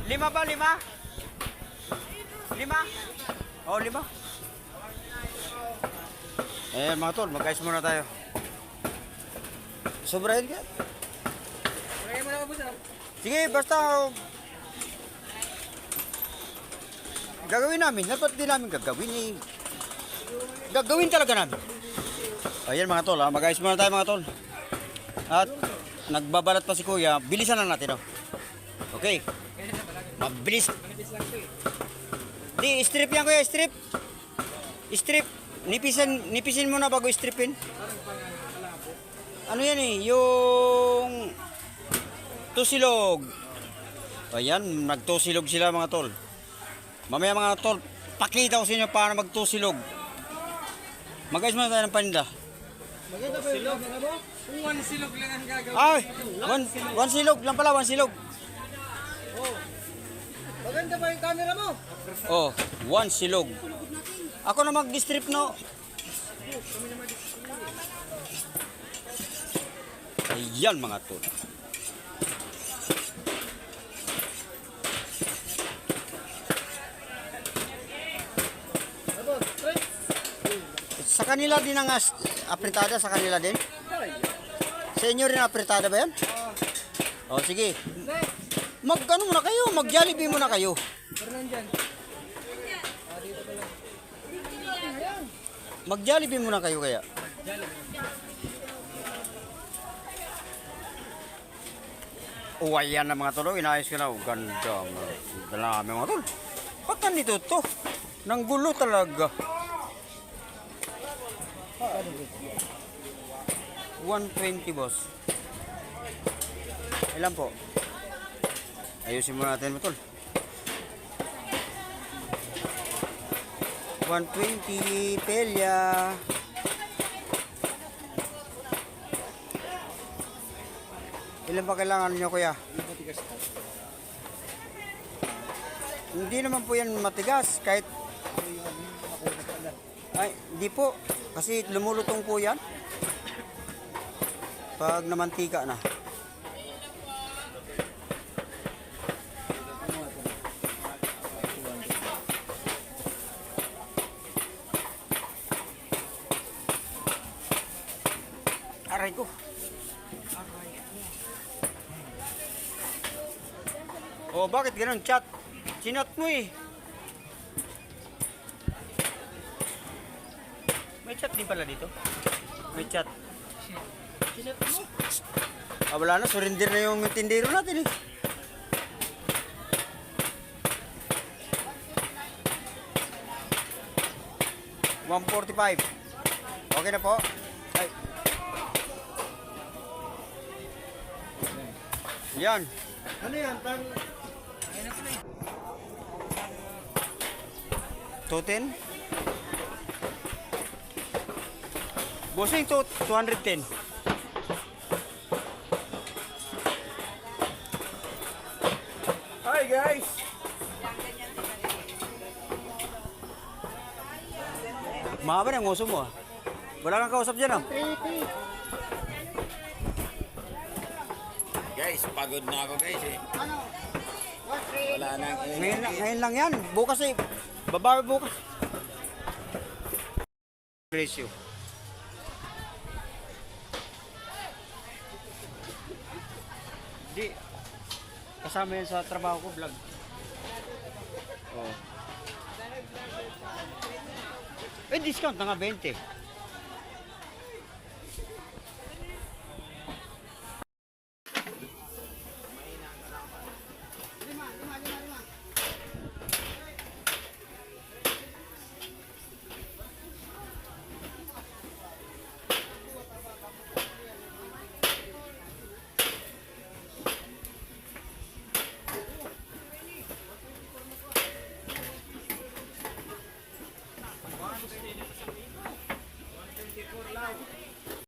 Lima ba? Lima? Lima? Oh, lima. Eh, mga tol, mag-ice muna tayo. Sobrahin ka? Lagay mo na po, sir. Sige, basta gagawin namin. Dapat din namin gagawin eh. Gagawin talaga namin. Ayan mga tol, mag-ice muna tayo mga tol. At nagbabalat pa si kuya. Bilisan na natin. Oh. Okay. Mabilis. Di, strip yan kuya, strip. Strip. Nipisin muna bago stripin. Ano yan eh, yung tusilog. Ayan, nagtusilog sila mga tol. Mamaya mga tol, pakita ko sa inyo paano magtusilog. Mag-ayos muna tayo ng paninda. Maganda ba yung gagawin mo? Kung one silog lang ang gagawin. Ay, one silog lang pala, one silog. Oh. Maganda ba yung camera mo? Oh, one silog. Ako na mag-strip no. Ayan mga tol. Sa kanila din ang apritada, sa kanila din? Sa inyo rin apritada ba yan? O sige. Mag-ano muna kayo, mag-Jollibee muna kayo. Mag-Jollibee muna kayo kaya. Oh, ayan na mga tol, inayos ko na. Oh, ganda. Dami mga tol. Ba't nandito to? Nang gulo talaga. 120 boss. Ilan po? Ayusin muna natin mga tol. 120 pelya. Ilan ba kailangan nyo kuya? Hindi naman po yan matigas kahit ay, hindi po kasi lumulutong po yan pag namantika na. Aray ko. Oh, bakit ganun? Chat. Sinat mo eh. May chat din pala dito. May chat. Sinat mo? Ah, wala na. Surrender na yung tindero natin eh. $145. Okay na po. Ay. Yan. Ano yan? 210. Bossing to 210. Hi guys! Mahaba na yung uso mo ah. Wala kang kausap dyan ah. Guys, pagod na ako guys eh. Wala nang Ngayon lang yan. Bukas eh. Babawi bukas. Presyo. Di. Kasama yan sa trabaho ko, vlog. Oh. Eh, discount na nga 20.